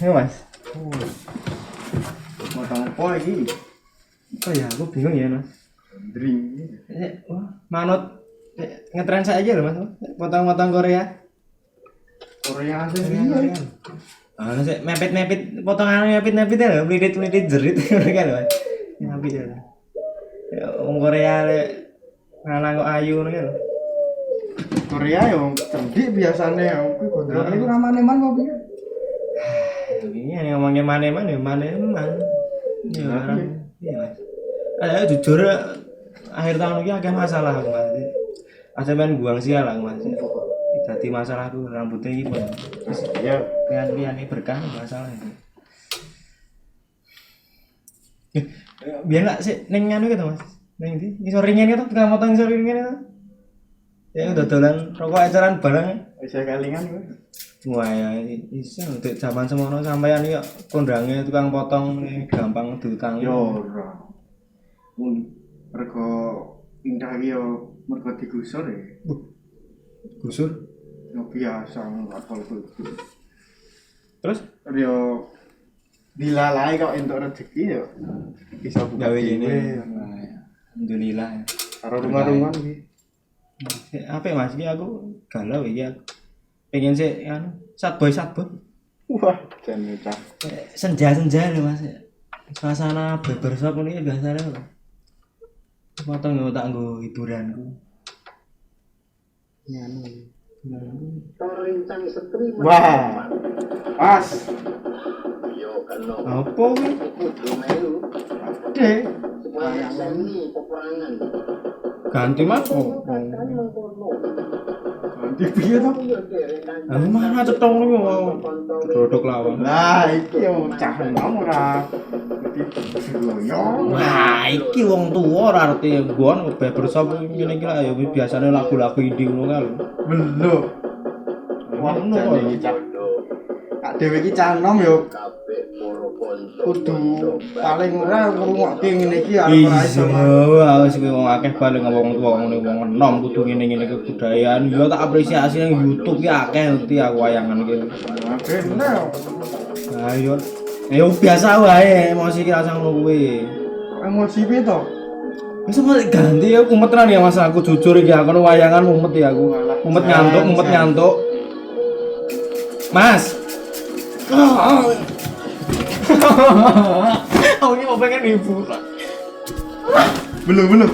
Ya Mas. Motong apa lagi? Oh ya, aku bingung ya Mas. Drink. Wah, manut ngetren saya aja loh Mas. Potong-potong Korea. Korea asli Korea. Ah, sih mepet-mepet potongan mepet-mepet ya lho, melilit-melilit jerit kan Mas. Mepet ya. Ya wong Korea le lanang kok ayu ngono kan. Korea yo cendik biasane kuwi gondrone iku ramane man kok piye? Ini ngomongnya mana-mana ya mana-mana. Ya orang. Iya Mas. Jujur akhir tahun ini agak masalah aku Mas. Asa ben buang sial aku Mas. Dadi masalahku rambutnya iki Mas. Ya, Lian ini berkah masalah itu. Biar nggak sih neng anu gitu Mas. Neng di ngisor ringin gitu, tukang motong ngisor ringin itu. Ya udah dolan rokok eceran barang. bisa kalingan kuwi. Wah ya iso untuk zaman semono sampean iki kondange tukang potong gampang diutang. Yo ora. Mergo pindah iki yo mergo digusur ya. Gusur. Yo biasa enggak kudu. Terus Yo dilalai kok entuk rezeki yo. Bisa buka gawe dhewe. ini. Alhamdulillah. Karo rumah-rumah iki. Apa Mas iki aku galau iki aku. Pengen sih anu sad boy. Wah, jan cah. Senja-senja lho Mas. Suasana barbershop ini biasanya lho. Potong yo tak nggo hiburanku. Ya anu. Rincang setri Wah. Pas. yo kalau Apa kuwi? kudu melu Dek. supaya seni peperangan Ganti Mas. kan mengkono Nanti piye to? yo dereng Lah mana cetong niku mau dodok lawang. Lah iki yo cah enom ora. Yo. Wah, iki wong tuwa ora arti nggon barbershop ngene iki lah ya biasane lagu-lagu indie ngono kan. Belum. Wah, Ngono jan kok. iki cah. Kak dhewe iki cah enom yo kabeh para kanca kudu paling ora ngrungokke ngene iki arep ora iso. Iya, wis kuwi wong akeh bali ngomong tuwa ngene wong enom kudu ngene-ngene kebudayaan. Ya tak apresiasi nang YouTube ki akeh ngerti aku wayangan iki. Bener. Ayo. Ya biasa wae, emosi ki rasa ngono kuwi. Emosi piye to? Wis mau ganti ya mumet tenan ya Mas aku jujur iki aku wayangan mumet ya aku. Mumet ngantuk. Mas. Aku ini mau pengen hiburan. Belum. Belum.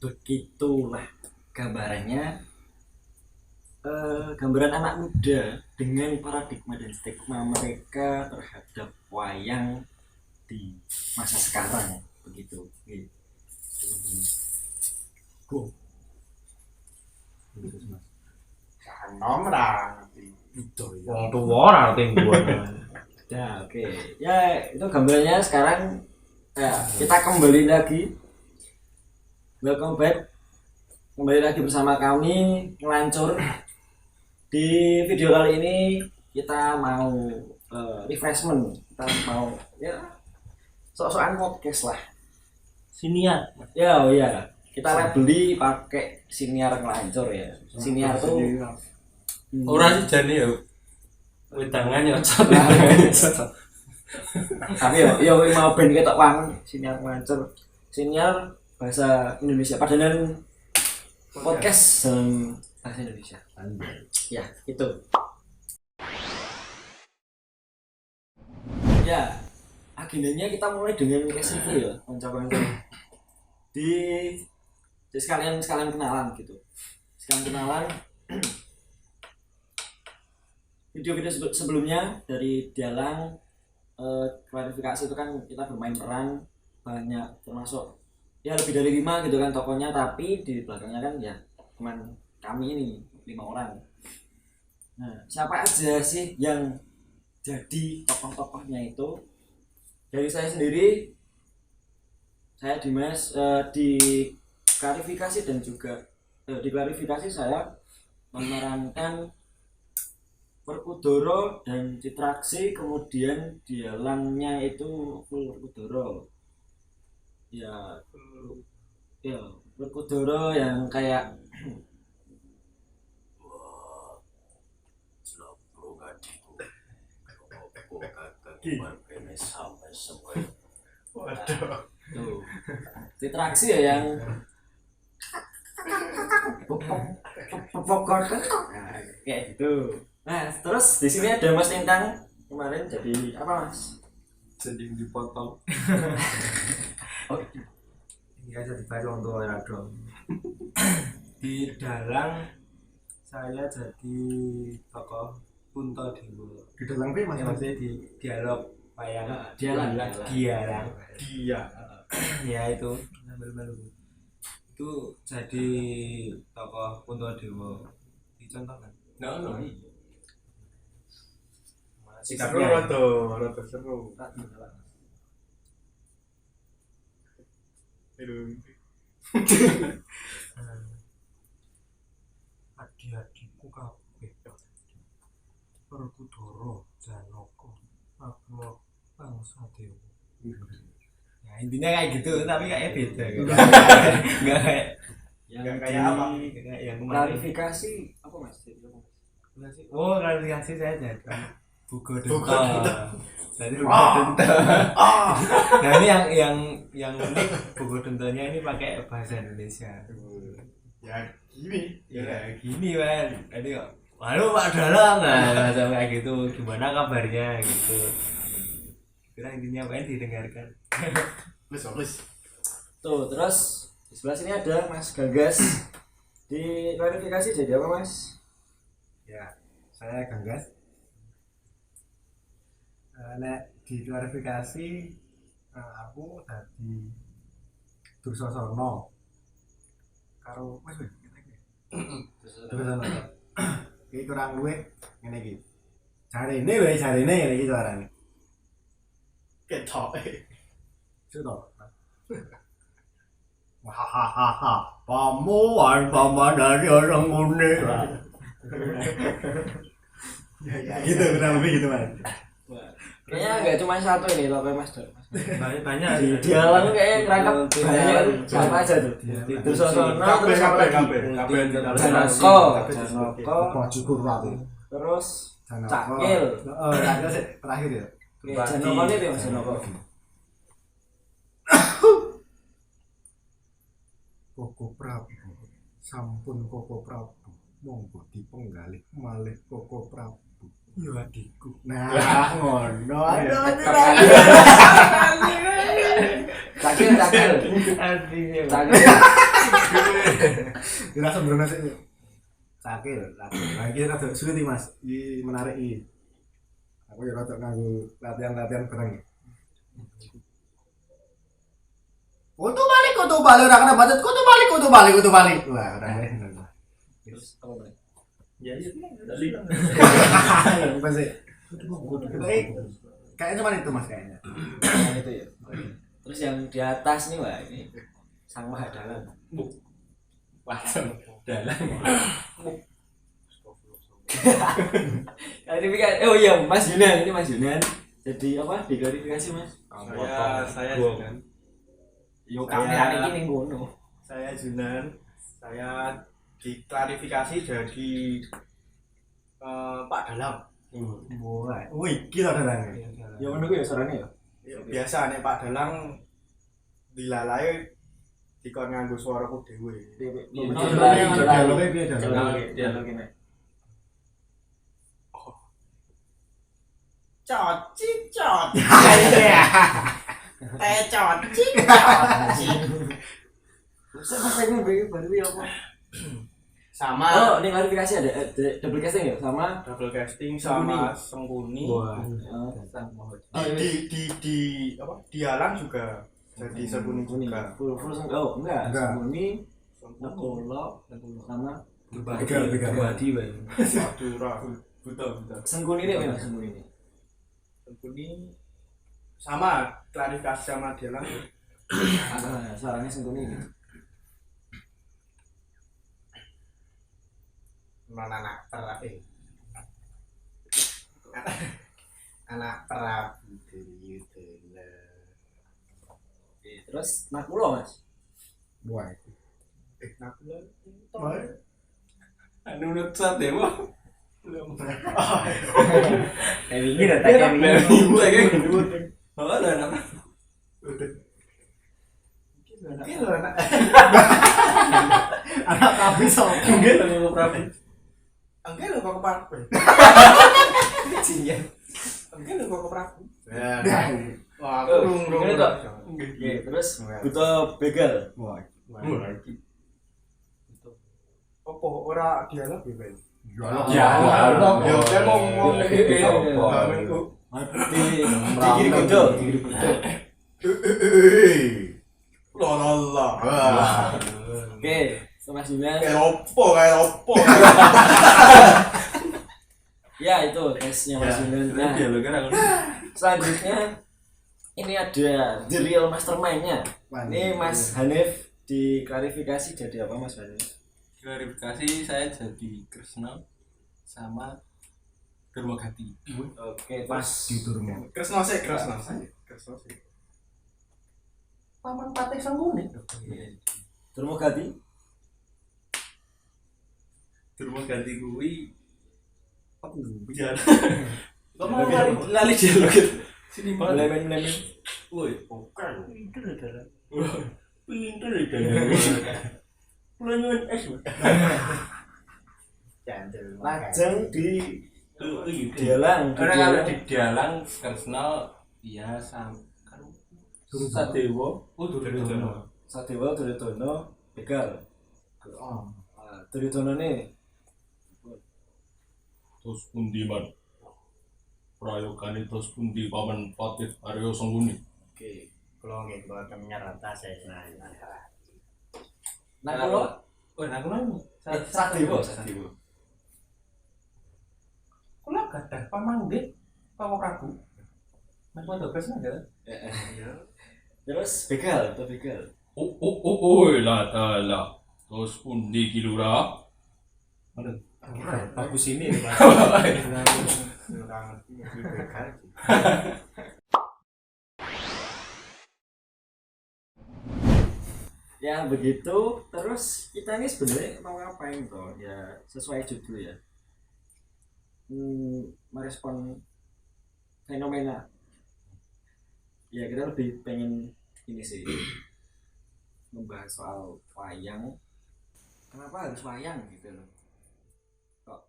Begitulah gambarannya, gambaran anak muda dengan paradigma dan stigma mereka terhadap wayang di masa sekarang begitu. Enom ra. Wong tuwa ora ngerti buat. Ya oke, ya itu gambarannya sekarang. Ya, kita kembali lagi, welcome back, kembali lagi bersama kami Ngelancur. Di video kali ini kita mau refreshment, kita mau ya sok-sokan podcast lah. Siniar. Ya, oh iya. Kita labeli pakai siniar Ngelancur ya. Siniar tuh Ora sih jane ya. Wedangan ya cocok. tapi ya mau ben ketok wangun siniar Ngelancur. Siniar bahasa Indonesia padanan podcast dalam bahasa Indonesia. Ya, itu. Ya, agendanya kita mulai dengan case review ya, kanca-kanca. Di sekalian kenalan gitu. Sekalian kenalan. Video-video sebelumnya dari Dialang, klarifikasi itu kan kita bermain peran banyak, termasuk ya lebih dari 5 gitu kan tokohnya, tapi di belakangnya kan ya cuman kami ini 5 orang. Nah, siapa aja sih yang jadi tokoh-tokohnya itu? Dari saya sendiri, saya Dimas, di klarifikasi dan juga diklarifikasi saya memerankan Werkudara dan Citraksi, kemudian dialangnya itu full Werkudara. Ya Werkudara yang kayak Waduh. tuh. Citraksi ya yang kayak gitu. Nah, terus di sini ada Mas Intang kemarin jadi apa Mas? Jadi dipotong. Ini aja dibaca untuk orang dong. Di dalang saya jadi tokoh Puntadewa. Di dalang itu maksudnya di dialog wayang. Dialang. Dia. Ya itu malu-malu. Itu jadi tokoh Puntadewa. Dicontohkan. No. Seru Sikapnya. rada seru. Adik-adikku kabeh. Werkudara, Janaka, Magna bangsa dewa. Nah, intinya kayak gitu, tapi kayaknya beda. Enggak kayak Nggak kayak apa? kayak yang kemarin. Klarifikasi apa Mas? Jadi apa, Mas? Oh, klarifikasi saya jadi Bugo Dento. Jadi Bugo Ah. Dento. Nah, ini yang unik Bugo Dentonya ini pakai bahasa Indonesia. Ya gini. Ya gini kan. Tadi kok halo Pak Dalang, nah sama kayak gitu. Gimana kabarnya gitu. Kira intinya apa yang didengarkan. Please. Tuh, terus di sebelah sini ada Mas Gagas. Di klarifikasi jadi apa Mas? Ya, saya Ganggas. Nek di klarifikasi aku tadi Dursasana karo wis Dursasana. Iki kurang luwih ngene iki. Jarene iki carane. Ketok. Sudah. Hahaha. Pamuan paman dari orang kuning. Gitu kurang lebih gitu Mas. Kayaknya nggak cuma satu ini loh Mas. Banyak Di dialang kayaknya kerangkap banyak siapa aja tuh. Dursasana terus apa lagi? Janaka, baju kurang. terus Cakil. Cakil sih terakhir ya. Janaka ini Mas Janaka. Koko Prabu, sampun Koko Prabu, monggo dipenggalih malih Koko Prabu. Ya adikku. Nah, ngono. Cakil. Artinya. Cakil. Kira sembrono sih. Cakil. Nah, iki rada sulit iki, Mas. Iki menarik iki. Aku ya rada nganggo latihan-latihan bareng. Kutu balik ora kena bacot. Kutu balik. Wah, ora bener. Terus apa lagi? Ya iya. Apa sih? Kayaknya cuma itu Mas kayaknya. Yang itu ya. Terus yang di atas nih wah ini Sang Mahadalang. Dalam. Klarifikasi. Oh iya Mas Yunan, ini Mas Yunan. Jadi apa? Diklarifikasi Mas. Saya Junan. Yo kami ini ngono. Saya Junan. Saya diklarifikasi jadi Pak Dalang. Wah, wih, gila dalang. Ya ngono ku ya sorane ya. Biasa nek Pak Dalang dilalae dikon nganggo suaraku dhewe. Dialognya piye Dialog ini. Cocicot. Cocicot. Saya pas lagi baru apa? Sama Oh, ini klarifikasi ada double casting ya sama double casting sama Sengkuni. Wah. Di apa? Dialang juga jadi Sengkuni juga. Full oh enggak. Enggak. Sembunyi Nekolo sama Tiga badi wae. Madura. Betul. Sengkuni ini apa Sengkuni ini? Sengkuni sama klarifikasi sama Dialang. Suaranya Sengkuni ini. anak anak Prabu Duryudana. Oke, terus Nakula Mas. Wah, Nakula. Anu nurut Sadewa. Belum. Kayak wingi dah tak kayak wingi. Oh, ada anak. Oke lho anak. Anak Prabu sok. Enggak lho Prabu. Enggak lho kok Prabu. Cinya. Enggak lho kok Prabu. Oh, Wah, aku ini toh. Oke, terus butuh begal. Wah, Lagi. apa ora dialog ya, Ben? Dialog. Ya, kan ngomong Di kiri kudu. Loh. Oke, Mas Julian. Kayak opo. Ya itu tesnya Mas Julian. Nah, Dialog kan aku. selanjutnya ini ada the real mastermind-nya. Ini Mas Hanif diklarifikasi jadi apa Mas Hanif? Klarifikasi saya jadi Kresna sama Durmagati. Oke, pas Kresna sih. Paman Patih Sangguni. Durmagati. Durmagati kuwi apa bicara. Kamu lali dialog gitu. Sini Pak. Lemen. Woi, Bukan. pinter adalah. Pinter adalah. Pulangan es. Lajeng di Dialang. dialang. Di Dialang Kresna ya sam kan Sadewa. Oh, Duryudana. Sadewa Duryudana begal. Duryudana nih Tos pundi man prayogane tos pundi Paman Patih Arya Sangguni. Oke. Kula nggih mboten nyerata saya. Nah kalau Oh, nah aku Sadewa Kula gadah pamanggih Paman Prabu. Mas Wanda Kresna ya. terus begal atau begal. Oh, lah. Tos pundi ki Lurah? Bagus ini. Ya begitu, terus kita ini sebenarnya mau ngapain toh? Ya sesuai judul ya. Merespon fenomena. Ya kita lebih pengen ini sih membahas soal wayang. Kenapa harus wayang gitu loh? Kok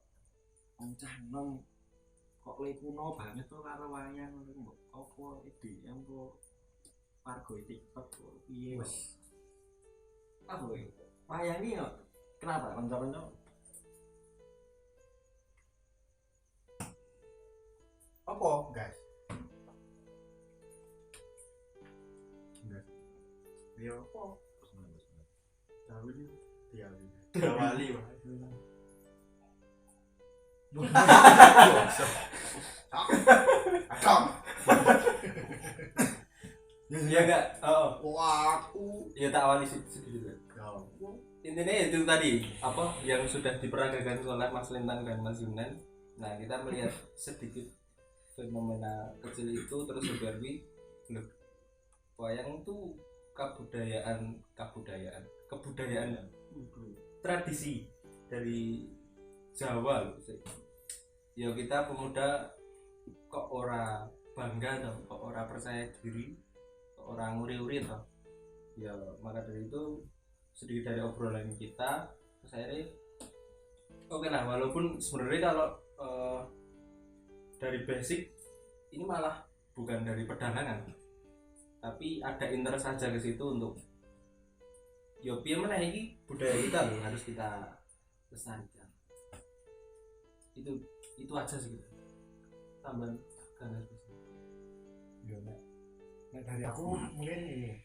cah nom kok le kuno banget tuh karo wayang mbok apa EDM kok warga TikTok kok piye wis. Apa iki? Wayang iki kok kenapa kanca-kanca? Apa, guys? Ya apa? Diawali. Akam. Ya enggak. Oh. Wah, aku. Ya tak awali sedikit. Intinya itu tadi apa yang sudah diperagakan oleh Mas Lintang dan Mas Yunan. Nah, kita melihat sedikit fenomena kecil itu terus berarti wayang itu kebudayaan tradisi dari Jawa loh. Ya kita pemuda kok ora bangga atau kok ora percaya diri, kok ora nguri-uri toh. Ya maka dari itu sedikit dari obrolan kita saya oke lah, walaupun sebenarnya kalau dari basic ini malah bukan dari pedalangan, tapi ada interest saja ke situ untuk yo piye meneh iki budaya kita loh harus kita lestarikan. Itu aja sih gitu. Tambahan kan Ya, nek dari aku mungkin ini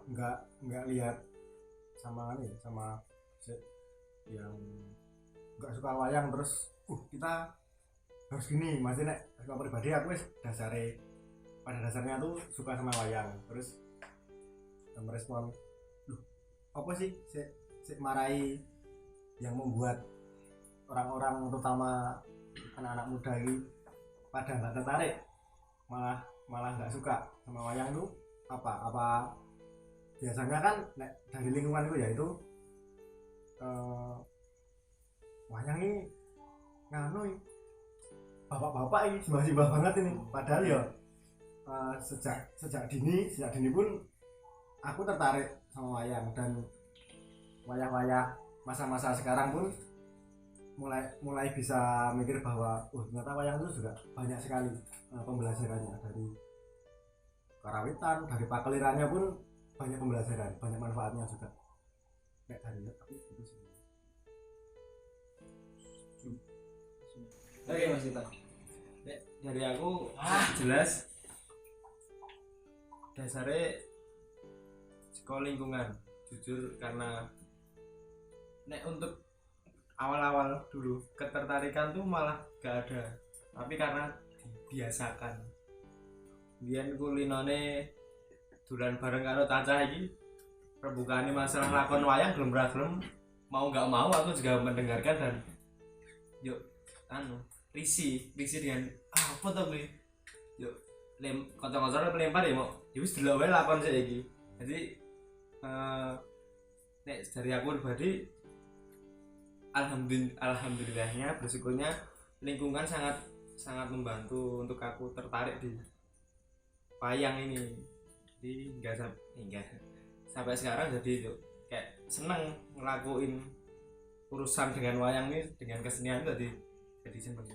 nggak lihat sama ini sama yang nggak suka wayang terus kita harus gini. Maksudnya suka pribadi aku pada dasarnya tuh suka sama wayang terus merespon apa sih si marai yang membuat orang-orang terutama anak-anak muda ini pada nggak tertarik, malah nggak suka sama wayang tuh apa biasanya kan dari lingkungan itu yaitu wayang ini nganu bapak-bapak ini simbah-simbah banget ini, padahal ya sejak dini pun aku tertarik sama wayang, dan wayang-wayang masa-masa sekarang pun mulai bisa mikir bahwa ternyata wayang itu juga banyak sekali pembelajarannya, dari karawitan, dari pakelirannya pun banyak pembelajaran, banyak manfaatnya juga. Kayak dari aku itu sih. Oke Mas Ita. Dari aku jelas dasarnya sekolah lingkungan, jujur, karena untuk awal-awal dulu ketertarikan tuh malah gak ada, tapi karena dibiasakan. Biyen kulinone dolan bareng karo cacah iki, rebukaane masalah lakon wayang gelem ra gelem, mau gak mau aku juga mendengarkan dan yuk risih dengan apa to kuwi. Yuk kanca-kanca pelempar ya mau wis delok wae lakon saiki. Jadi nek dari aku pribadi alhamdulillahnya, bersyukurnya lingkungan sangat membantu untuk aku tertarik di wayang ini. Jadi hingga sampai sekarang jadi kayak seneng ngelakuin urusan dengan wayang ini, dengan kesenian itu jadi seneng.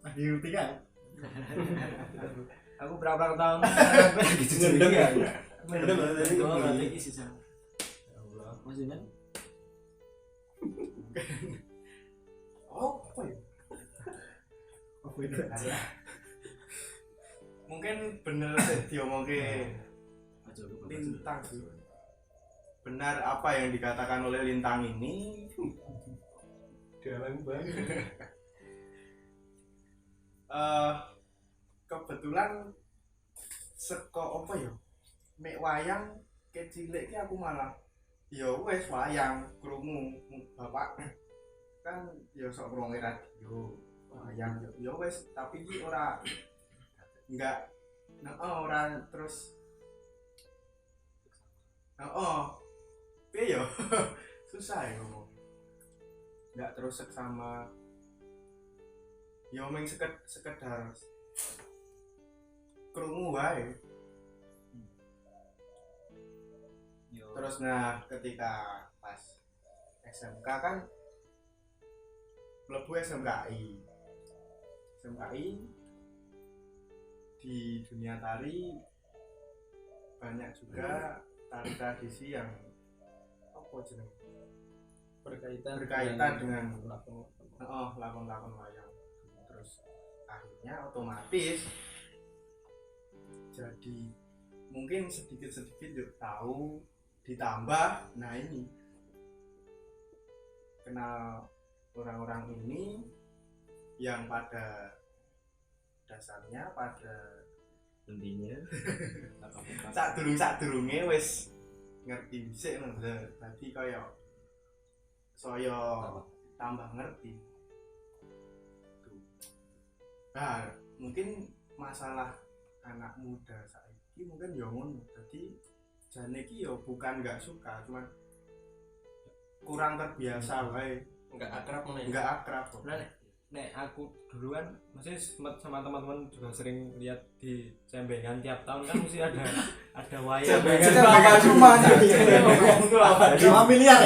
Ngerti kan? Aku berapa tahun gitu ngendeng ya. Ngendeng berarti itu berarti iki sih. Ya Allah, masih kan? Apa ya? Apa itu? Mungkin bener diomongke Lintang sih. Benar apa yang dikatakan oleh Lintang ini. Dalam banget. Kebetulan seko apa ya? Mek wayang kecilik ki aku malah ya wis wayang krungu bapak kan ya sok ngrungokke radio wayang ya wis, tapi ki ora terus piye ya susah ya ngomong, enggak terus seksama ya mung sekedar krungu wae. Terus ketika pas SMK kan mlebu SMKI di dunia tari banyak juga tari tradisi yang apa jeneng berkaitan dengan lakon-lakon wayang. Terus akhirnya otomatis jadi mungkin sedikit yuk tahu, ditambah ini kenal orang-orang ini yang pada dasarnya pada intinya sadurunge wis ngerti dhisik lho. Dadi kaya saya tambah ngerti. Nah, mungkin masalah anak muda saiki mungkin ya ngono. Dadi jane iki ya bukan enggak suka, cuman kurang terbiasa wae. Enggak akrab meneh. Enggak akrab. Nek aku dulu kan masih sama teman-teman juga sering lihat di Cembengan tiap tahun kan mesti ada wayang. Cembengan cuma familiar.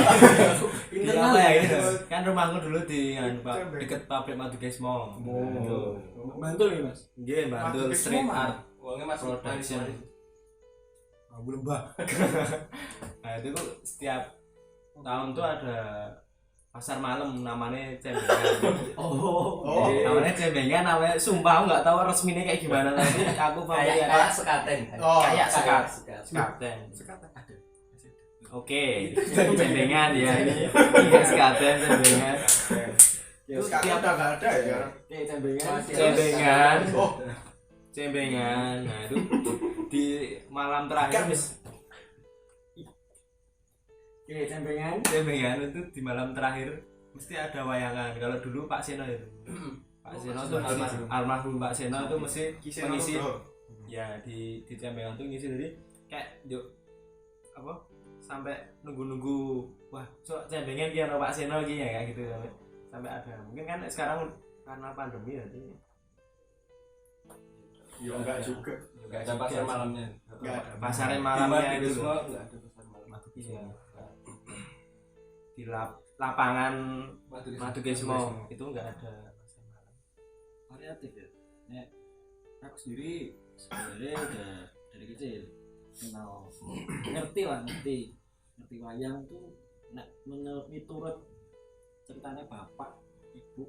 Internal ya ini. Kan rumahku dulu di dekat pabrik Madu Gesmo. Bantul nih Mas. Nggih, Bantul street art Wonge Mas production. Abu Lembah. Nah, itu setiap tahun tuh ada pasar malam namanya Cembengan. Namanya Cembengan, namanya sumpah aku nggak tahu resminya kayak gimana, tapi aku kayak sekaten. Kayak sekaten. Sekaten ada. Oke, Cembengan ya ini. Sekaten Cembengan. Ya sekarang udah enggak ada ya. Oke, Cembengan. Cembengan. Nah, itu di malam terakhir Oke, Cembengan itu di malam terakhir mesti ada wayangan. Kalau dulu Pak Seno itu. Pak Seno tuh Almarhum. almarhum Pak Seno itu mesti Kisah mengisi bro. ya di Tembelang tuh ngisi, jadi kayak yuk apa sampai nunggu wah so cendengan ki ana Pak Seno ki ya kayak gitu sampai ada. Mungkin kan sekarang karena pandemi ya jadi Ya enggak juga. Enggak ada pasar malamnya. Enggak ada. pasarnya Di malamnya Madiun itu semua loh. enggak ada pasar malam. Iya. Di lapangan Madiun Madukismo itu enggak ada pasar malam. Variatif ya. Nek aku sendiri sebenarnya udah dari kecil kenal ngerti wayang tuh nek miturut ceritanya bapak ibu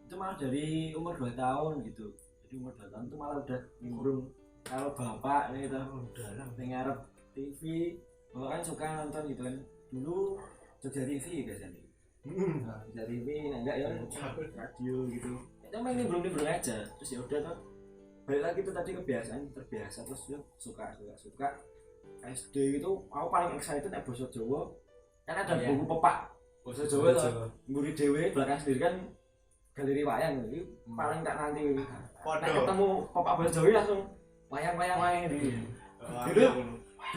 itu malah dari umur 2 tahun gitu. Jadi umur 2 tahun tuh malah udah nimbrung kalau bapak nih gitu udah ngarep TV, bapak kan suka nonton gitu kan. Dulu Jogja TV biasanya. Jogja TV enggak ya radio gitu. Itu main nimbrung aja. Terus ya udah tuh balik lagi tuh tadi terbiasa terus ya suka SD gitu. Aku paling excited nek basa Jawa kan ada buku pepak basa Jawa tuh nguri dhewe belakang sendiri kan galeri wayang itu paling tak nanti nek Podo. ketemu pepak basa Jawa langsung wayang gitu.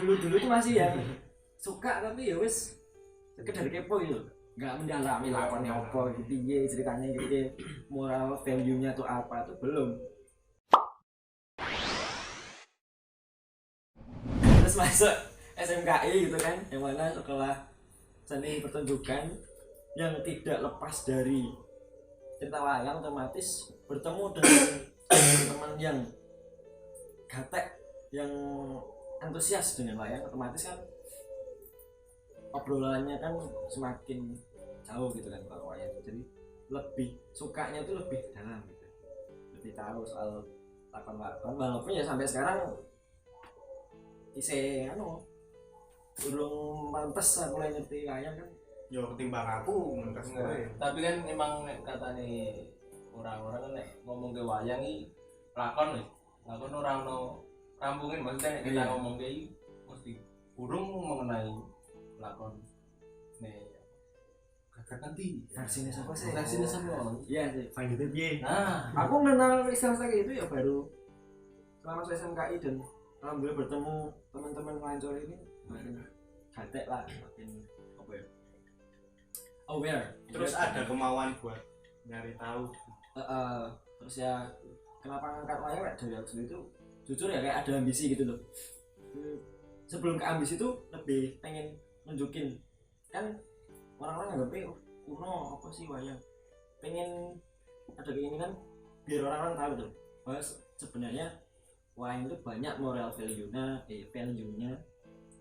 Dulu tuh masih yang suka tapi ya wis sekedar kepo gitu, nggak mendalami lakonnya apa gitu, piye ceritanya gitu, moral value-nya tuh apa tuh belum. Terus masuk SMKI gitu kan, yang mana sekolah seni pertunjukan yang tidak lepas dari cerita wayang, otomatis bertemu dengan teman-teman yang gatek, yang antusias dengan wayang, otomatis kan obrolannya kan semakin jauh gitu kan kalau wayang. Jadi lebih sukanya tuh lebih dalam gitu, lebih tahu soal lakon-lakon, walaupun ya sampai sekarang isih urung pantes aku mulai ngerti wayang kan. Yo ketimbang aku menurut gue. Tapi kan emang nek katane orang-orang kan nek ngomong ke wayang iki lakon wis. Lakon ora ono rampungin, maksudnya nek kita Iya. ngomong ke iki mesti burung mengenai lakon. Nek gagak nanti Versinya siapa sih? versinya sama. Iya sih. Selanjutnya piye? Nah, Aku kenal istilah kayak itu ya baru selama saya SMKI dan alhamdulillah bertemu teman-teman pelancong ini makin gatek lah, makin apa ya, aware. Terus ada kemauan buat nyari tahu. Terus ya kenapa ngangkat wayang kayak dari aku sendiri tuh jujur ya kayak ada ambisi gitu loh. Sebelum ke ambisi tuh lebih pengen nunjukin, kan orang-orang nganggapnya kuno apa sih wayang, pengen ada keinginan biar orang-orang tahu tuh bahwa sebenarnya wayang itu banyak moral value-nya,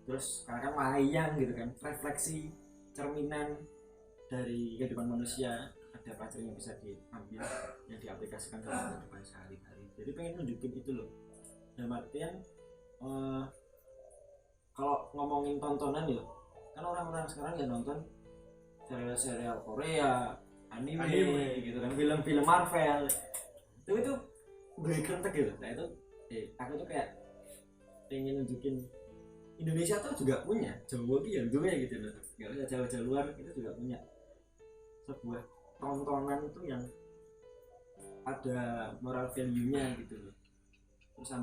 terus karena kan wayang gitu kan refleksi cerminan dari kehidupan manusia, ada pelajaran yang bisa diambil yang diaplikasikan dalam kehidupan sehari-hari. Jadi pengen nunjukin itu loh. Dalam artian kalau ngomongin tontonan ya kan orang-orang sekarang ya nonton serial Korea, anime gitu kan, film-film Marvel itu gue kentek gitu. Nah itu aku tuh kayak pengen nunjukin Indonesia tuh juga punya, Jawa gitu ya gitu loh, nggak usah jauh-jauh luar, kita juga punya sebuah tontonan itu yang ada moral value-nya gitu loh. Terus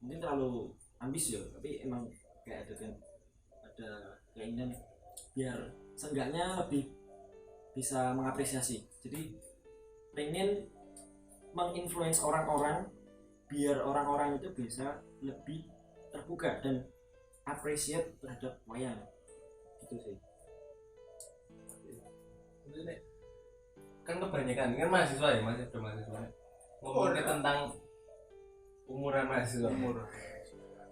mungkin terlalu ambis ya, tapi emang kayak ada keinginan biar seenggaknya lebih bisa mengapresiasi. Jadi pengen menginfluence orang-orang biar orang-orang itu bisa lebih terbuka dan appreciate terhadap wayang gitu sih. kan kebanyakan kan mahasiswa ya, masih ada mahasiswa ngomongin tentang umuran mahasiswa.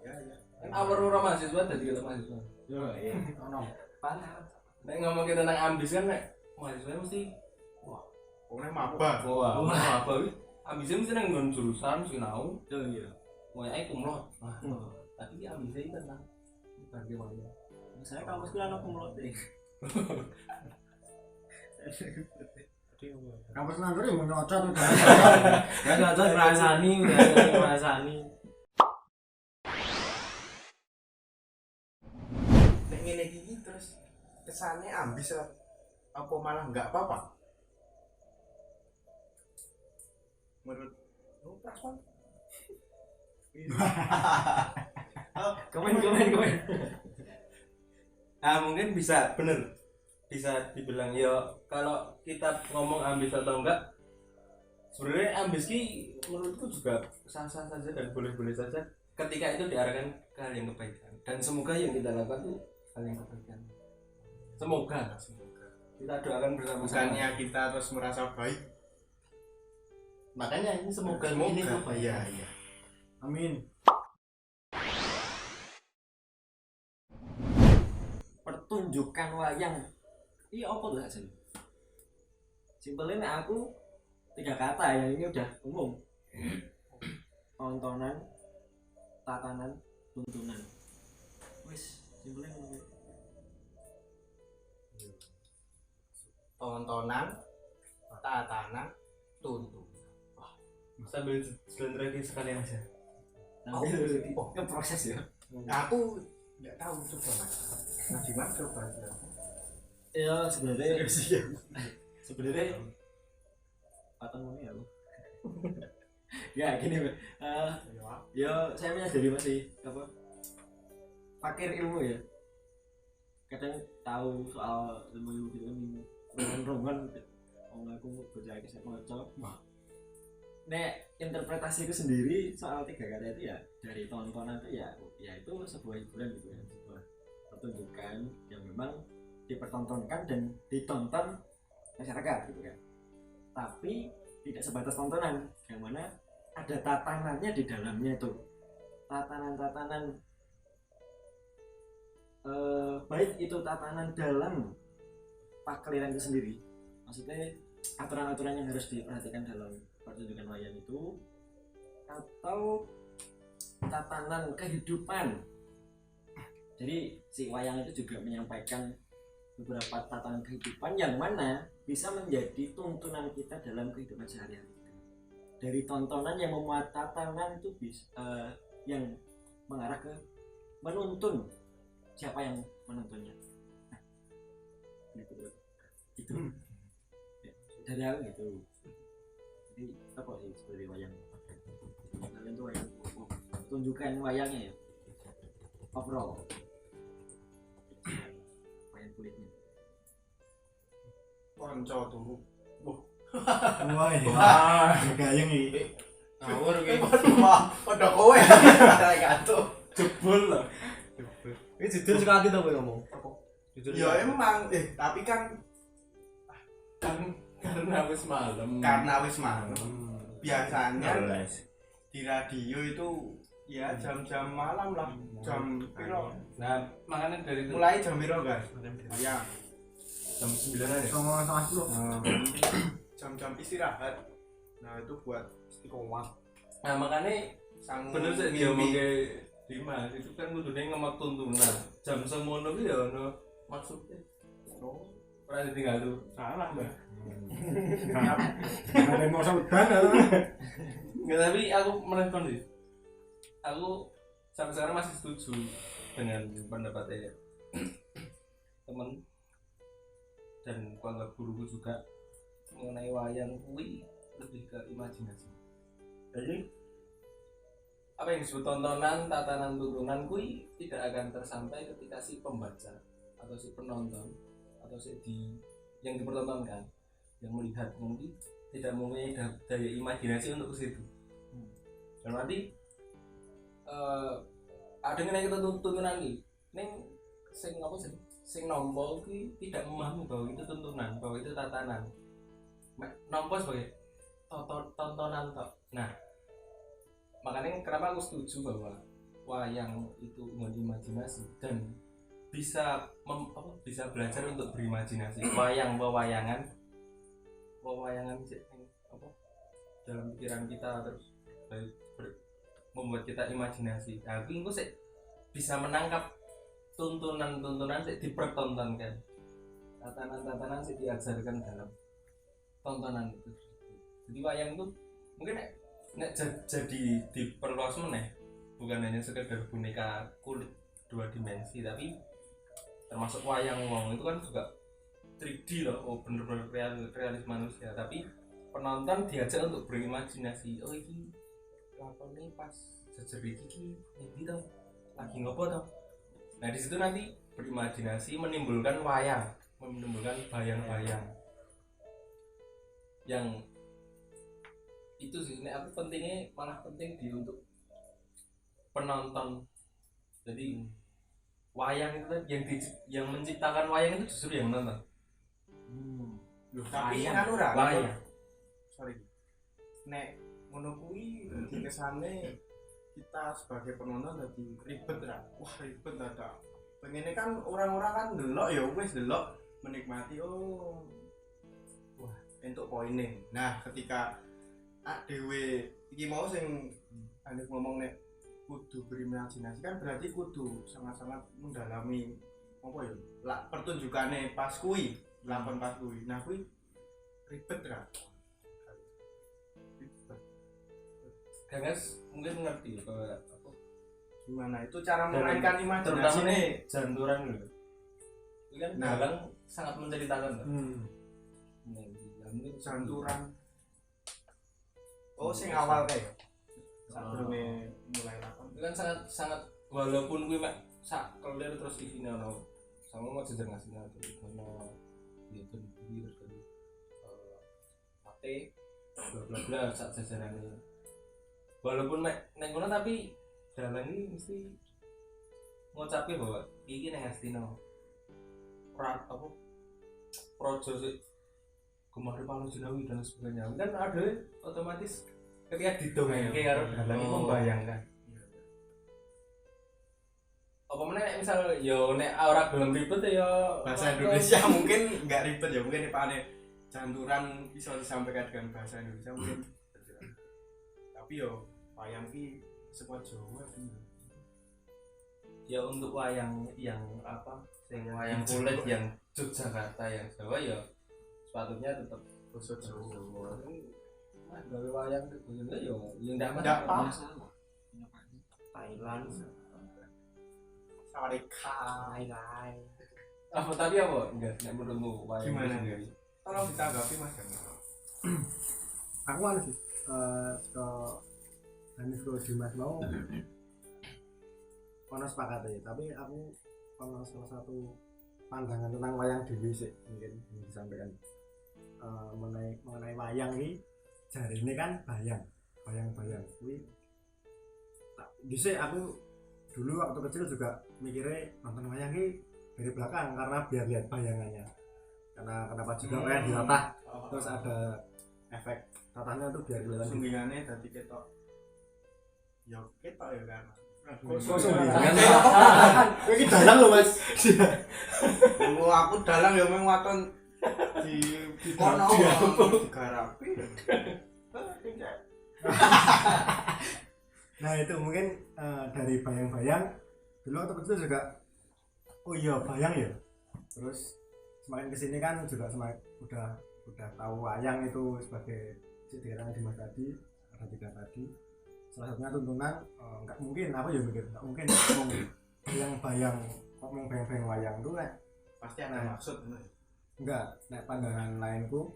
Ya. Kan awal orang mahasiswa tadi kata mahasiswa. Iya. Parah. Nek ngomongin tentang ambis kan nek mahasiswa mesti Pokoknya maba. apa wih? Ambisnya mesti nang nggon jurusan sinau. Oh iya. Wayahe kumlot. Nah, tapi ambisnya itu tentang bagaimana. Saya kamu sekolah anak kumlot deh. Kampus nganggur ya mau nyocot udah. Kan nonton merasani. Nek ngene iki terus kesannya ambis lah. apa malah nggak apa-apa? Menurut lu Praswan? Komen. Nah mungkin bisa bener, bisa dibilang ya kalau kita ngomong ambis atau enggak, sebenarnya ambis ki menurutku juga sah-sah saja dan boleh-boleh saja ketika itu diarahkan ke hal yang kebaikan, dan semoga yang kita lakukan itu hal yang kebaikan. Semoga kita doakan bersama-sama. Bukannya kita terus merasa baik. Makanya ini semoga ini Semoga. kebaikan. Iya. Amin. Pertunjukan wayang iya apa tuh hasil? Simpelnya aku 3 kata ya, ini udah umum. Tontonan, tatanan, tuntunan. Wis, simpelnya ngono. Tontonan, tatanan, tuntun. Sambil jalan lagi sekalian aja. Ke proses ya. Aku nggak tahu coba mas. Mas Dimas coba. Ya sebenarnya patang ini aku. Ya gini Mbak. Ya saya menyadari masih apa? Fakir ilmu ya. Kadang tahu soal ilmu gitu kan rongan aku bocah iki sak maca. Nek interpretasiku sendiri soal 3 kata itu ya dari tontonan itu ya itu sebuah hiburan gitu ya, sebuah pertunjukan yang memang dipertontonkan dan ditonton masyarakat gitu kan. Tapi tidak sebatas tontonan, yang mana ada tatanannya di dalamnya itu. Tatanan-tatanan baik itu tatanan dalam pakliran itu sendiri. Maksudnya aturan-aturan yang harus diperhatikan dalam pertunjukan wayang itu, atau tatanan kehidupan. Jadi si wayang itu juga menyampaikan beberapa tatanan kehidupan yang mana bisa menjadi tuntunan kita dalam kehidupan sehari-hari. Dari tontonan yang memuat tatanan itu bisa yang mengarah ke menuntun siapa yang menontonnya. Nah, gitu. Dari aku gitu. Jadi apa sih seperti wayang? Kalian tuh wayang, tunjukkan wayangnya ya. Overall, wayang kulitnya. Konco turu. Wah, gayeng iki. Ngawur ki. Padha kowe. Ora gantung. Jebol lah. Ini jujur sekali tuh ngomong. Jujur. Ya emang, tapi kan Karena wis malam. Biasanya di radio itu ya jam-jam malam lah, jam piro. Nah, makanya dari itu Mulai jam piro guys? Ya, jam 9 ya. jam-jam istirahat. Nah itu buat istiqomah. Nah, makanya Sang bener sih dia ngomong mimpi. ke Dimas itu kan kudune ngemak tuntunan. Jam semono ki ya ono maksudnya. Oh, ora ditinggal tuh. Salah mbak. Ada mau sampean. Nggak, tapi aku merespon sih. Aku sampai sekarang masih setuju dengan pendapatnya temen dan keluarga guruku juga mengenai wayang kuwi lebih ke imajinasi. Jadi apa yang disebut tontonan, tatanan, tuntunan kuwi tidak akan tersampai ketika si pembaca atau si penonton atau si yang dipertontonkan, yang melihat mungkin tidak mempunyai daya imajinasi untuk ke situ. Dan nanti ada yang kita tuntunan nih, neng sing apa sih, sing nompo ki tidak memahami bahwa itu tuntunan, bahwa itu tatanan. Nompo sebagai tontonan tok. Nah, makanya kenapa aku setuju bahwa wayang itu imajinasi dan bisa bisa belajar untuk berimajinasi. Wayangan sih apa dalam pikiran kita terus membuat kita imajinasi. Nah, aku sih bisa menangkap tuntunan sih dipertontonkan, tatanan sih diajarkan dalam tontonan itu. Jadi wayang itu mungkin nek jadi diperluas meneh, bukan hanya sekedar boneka kulit 2 dimensi, tapi termasuk wayang wong itu kan juga 3D loh, oh bener-bener realis manusia, tapi penonton diajak untuk berimajinasi. Oh ini lakon nih pas sejerit iki ini tuh lagi ngopo tuh. Nah di situ nanti berimajinasi, menimbulkan wayang, menimbulkan bayang-bayang yang itu sih. Ini aku pentingnya malah penting di untuk penonton. Jadi wayang itu yang menciptakan wayang itu justru yang nonton. Loh, tapi Wayang. kan ora Wayang. sorry nek ngono kuwi dadi kesane kita sebagai penonton jadi ribet ra. Wah ribet dadak. Pengennya kan orang-orang kan delok ya wis delok menikmati, oh wah entuk poine. Nah ketika dhewe iki mau sing ane ngomong nek kudu berimajinasi kan berarti kudu sangat-sangat mendalami apa ya lah pertunjukane pas kuwi, lakon pas kuwi. Nah kuwi ribet ra. Ribet. Ganges mungkin ngerti bahwa apa Gimana itu cara memainkan imajinasi terutama nih? nih janturan gitu. Itu kan Nah. dalang sangat menceritakan kan. Nah, mungkin Janturan. Oh sing awal kayak sadurunge mulai lakon. itu kan sangat walaupun gue mek sak kelir terus isine ono sama mau jejer ngasih ono ya beri terus tadi mate bla bla bla sak jajarane walaupun mek neng ngono tapi dalang ini mesti ngucapin bahwa iki neng Astino apa projo sih kemarin Palu Jinawi dan sebagainya kan ada otomatis ketika didongengke karo dalang itu membayangkan apa mana misal yo nek ora gelem ribet ya Bahasa Indonesia mungkin nggak ribet ya, mungkin Pak janturan bisa disampaikan dengan bahasa Indonesia mungkin. Tapi yo wayang ki saka Jawa ya untuk wayang yang apa sing wayang kulit yang Yogyakarta yang Jawa ya sepatutnya tetap basa Jawa. gawe wayang itu ya ndak Ndak masalah. Thailand Sarika. Apa tadi apa enggak nek menurutmu wayang Gimana, itu sendiri? Tolong ditanggapi Mas. Aku anu sih ke Hanif ke Dimas mau kono sepakat ya, tapi aku kono salah satu pandangan tentang wayang dewi sih mungkin yang disampaikan mengenai wayang ini jari ini kan bayang kuwi dhisik aku dulu waktu kecil juga mikirnya nonton wayang ini dari belakang karena biar lihat bayangannya karena kenapa juga wayang dilatah terus ada efek tatahnya tuh biar kelihatan Sunggingane dadi ketok. Ya ketok ya kan. Kowe iki dalang lho Mas. Mau aku dalang ya mung waton di kono digarapi. Nah itu mungkin dari bayang-bayang dulu waktu kecil juga oh iya bayang ya terus semakin kesini kan juga semakin udah tahu wayang itu sebagai dikatakan Dimas tadi ada 3 tadi salah satunya tuntunan nggak mungkin apa ya mikir nggak mungkin ngomong bayang-bayang ngomong bayang-bayang wayang itu kan Pasti ada maksud. enggak nek pandangan lainku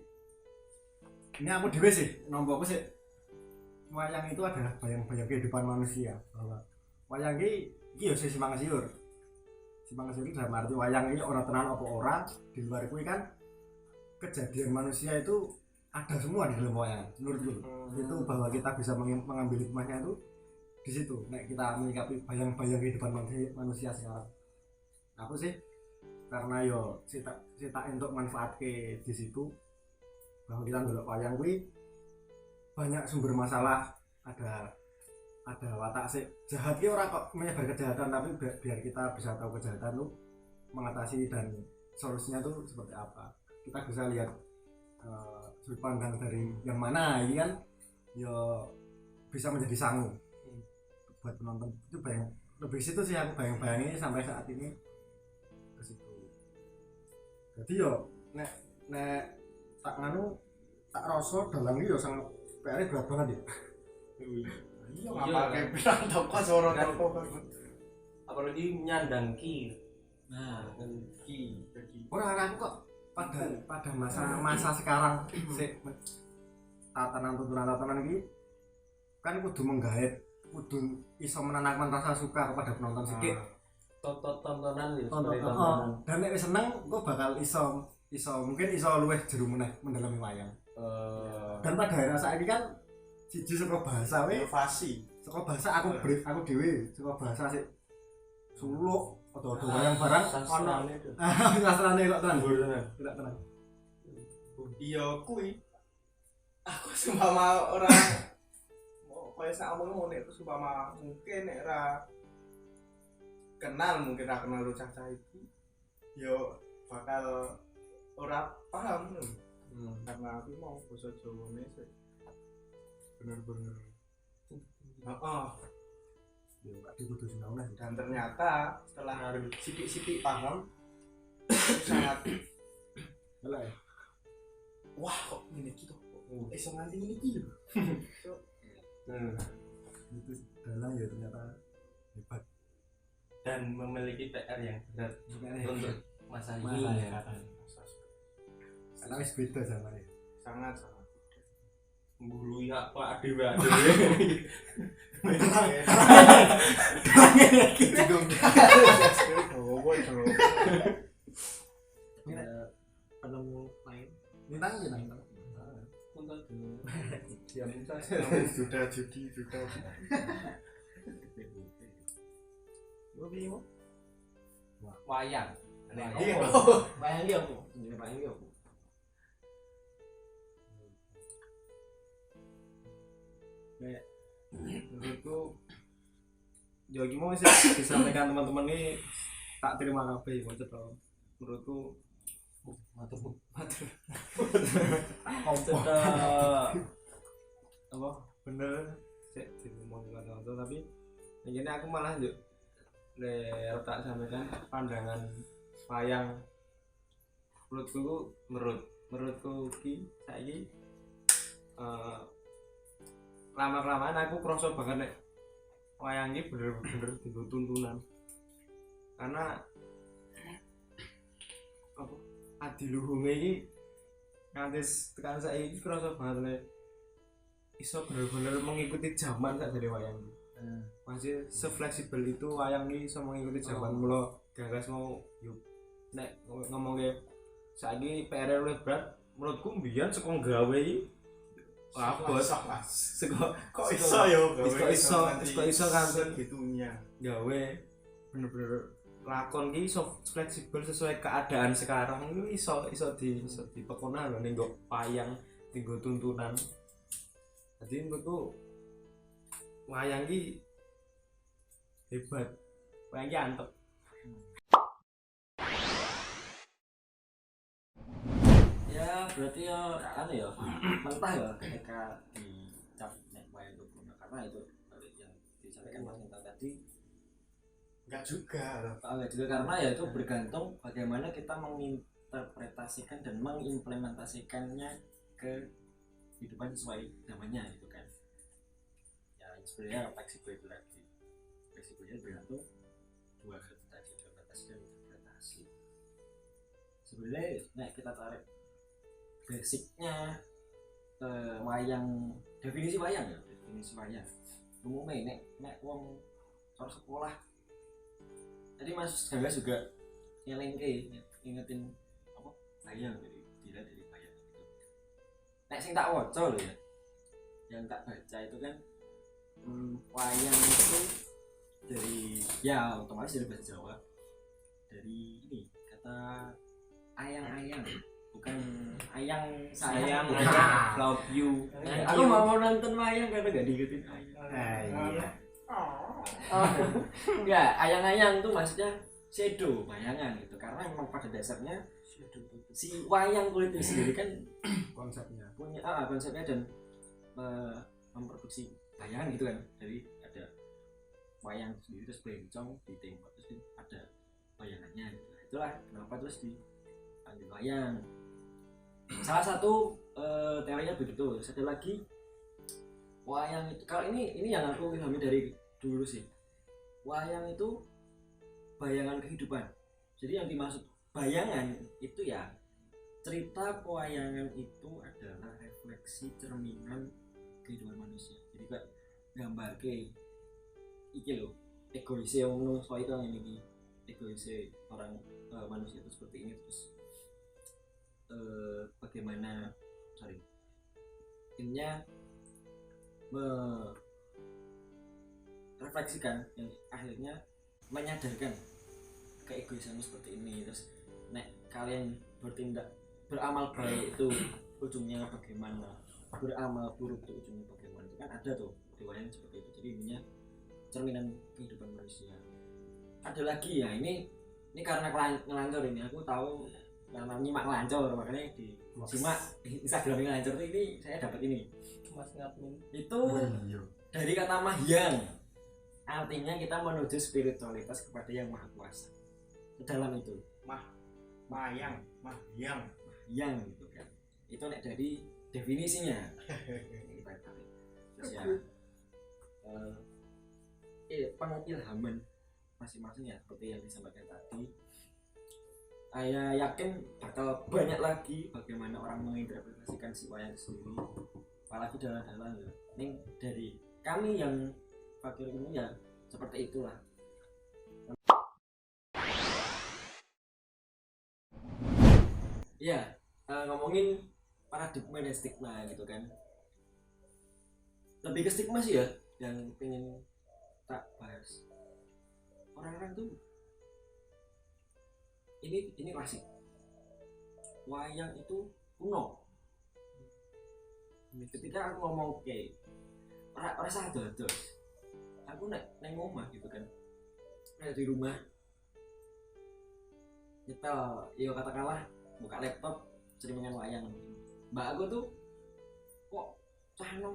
ini aku dhewe sih nombokku sih wayang itu adalah bayang-bayang kehidupan manusia bahwa wayang iki ya simpang siur dalam arti wayang ini orang tenan apa orang di luar kuwi kan kejadian manusia itu ada semua di dalam wayang menurutku itu bahwa kita bisa mengambil hikmahnya itu di situ nek kita menyikapi bayang-bayang kehidupan manusia sekarang aku sih karena yo kita untuk manfaat ke di situ bahwa kita ndelok wayang kuwi banyak sumber masalah ada watak sih jahat ki ora kok menyebar kejahatan tapi biar kita bisa tahu kejahatan tuh mengatasi dan solusinya tuh seperti apa kita bisa lihat sudut pandang dari yang mana ini kan yo bisa menjadi sangu buat penonton itu bayang lebih situ sih aku bayang-bayangin sampai saat ini ke situ jadi yo nek tak nganu tak rasa dalang iki yo sangat PR berat banget ya. Iya ngapa kayak bilang toko soro toko Apalagi nyandang ki. Nah, ki. Orang aku kok pada masa sekarang sik tatanan iki kan kudu menggait, kudu iso menanamkan rasa suka kepada penonton sithik. Tontonan ya Tonton, seperti tontonan. dan nek wis seneng kok bakal iso mungkin iso luwih jero meneh mendalami wayang. Dan pada era saiki kan siji saka bahasa we, inovasi saka bahasa aku brief aku dhewe, saka bahasa sik suluk atau wayang barang ono. Sastrane itu. Sastrane kok tenan. Nggur tenan. Tidak tenang. iya kuwi aku seumpama orang kaya sak omongmu nek seumpama mungkin nek ra kenal lu cacah iki yo bakal ora paham karena aku mau basa Jawane sih bener-bener heeh Yo gak kudu sinau lah. dan ternyata setelah sidik-sidik paham itu sangat Lah ya. wah kok ngene iki to iso nganti ngene iki lho Itu dalang ya ternyata hebat. Dan memiliki PR yang berat untuk masa ini Masa ya. Karena wis beda zamane. sangat Menggului apa adewe penemu lain Nintang. untuk dulu diam sudah judi wayang iya Wayang iki opo? Jenenge wayang iki opo? Menurutku ya gimana sih disampaikan teman-teman ini tak terima kabeh mau cerita. Menurutku matur cerita apa bener sih ngomong kantor tapi ini aku malah njuk tak sampaikan pandangan wayang menurutku ki saiki lama-kelamaan aku krasa banget nek wayang iki bener-bener dienggo tuntunan. Karena apa adiluhunge iki nganti tekan saiki krasa banget nek iso bener-bener mengikuti zaman sak dari wayang iki. Masih sefleksibel itu wayang iki iso mengikuti zaman mula gagas mau yuk nek ngomongke saiki PR luwih berat menurutku mbiyen saka gawe iki abot kok iso yo iso kan gitunya gawe bener-bener lakon ki iso fleksibel sesuai keadaan sekarang itu iso dipekona lho ning wayang tinggo tuntunan. Jadi menurutku wayang ki hebat, wayang ki antep. Ya berarti ya anu ya mentah ya ketika dicap nek wayang itu karena itu yang disampaikan Mas Intan tadi enggak juga enggak juga karena ya itu bergantung bagaimana kita menginterpretasikan dan mengimplementasikannya ke kehidupan sesuai namanya gitu kan ya sebenarnya fleksibel itu lagi fleksibelnya bergantung dua hal tadi interpretasi dan interpretasi sebenarnya nek kita tarik basicnya wayang definisi wayang umumnya nek wong cara sekolah tadi Mas Gangga juga ingetin apa wayang dilihat dari wayang gitu nek sing tak waca lho ya yang tak baca itu kan wayang itu dari ya otomatis dari bahasa Jawa dari ini kata ayang-ayang bukan ayang sayang Love you. aku mau nonton wayang karena gak diikutin ayang Iya. enggak ayang-ayang tuh maksudnya shadow bayangan gitu karena memang pada dasarnya si wayang kulit itu sendiri kan Konsepnya. punya konsepnya dan memproduksi bayangan gitu kan jadi ada wayang sendiri terus bencong ditembak terus ada bayangannya gitu. Itulah kenapa terus dipanggil wayang. Salah satu teorinya begitu. Satu lagi wayang itu kalau ini yang aku pahami dari dulu sih. Wayang itu bayangan kehidupan. Jadi yang dimaksud bayangan itu ya cerita pewayangan itu adalah refleksi cerminan kehidupan manusia. Jadi kayak gambar ke iki lho, egoisnya ngono so itu yang ini egoisnya orang manusia itu seperti ini terus bagaimana intinya merefleksikan yang akhirnya menyadarkan keegoisanmu seperti ini. Terus nek kalian bertindak beramal baik itu ujungnya bagaimana, beramal buruk itu ujungnya bagaimana, itu kan ada tuh riwayat seperti itu. Jadi intinya cerminan kehidupan manusia. Ada lagi ya, ini karena ngelancor ini aku tahu karena nyimak ngelancor makanya di simak Instagram ngelancor ini saya dapat ini Mas Ngapmin itu dari kata mahyang, artinya kita menuju spiritualitas kepada yang maha kuasa. Dalam itu Mayang yang gitu kan, itu nek dari definisinya kita tarik. Terus ya pengilhaman masing-masing ya seperti yang disampaikan tadi. Saya yakin bakal banyak lagi bagaimana orang menginterpretasikan si wayang sendiri, apalagi dalam ya. Ini dari kami yang fakir ini ya seperti itulah. Ya, ngomongin paradigma dan stigma gitu kan. Lebih ke stigma sih ya yang pengen tak bahas. Orang-orang tuh ini klasik. Wayang itu kuno. Ketika aku ngomong kayak orang sadar aku neng omah gitu kan, di rumah nyetel, ya katakanlah buka laptop streamingan wayang. Mbak aku tuh kok cahno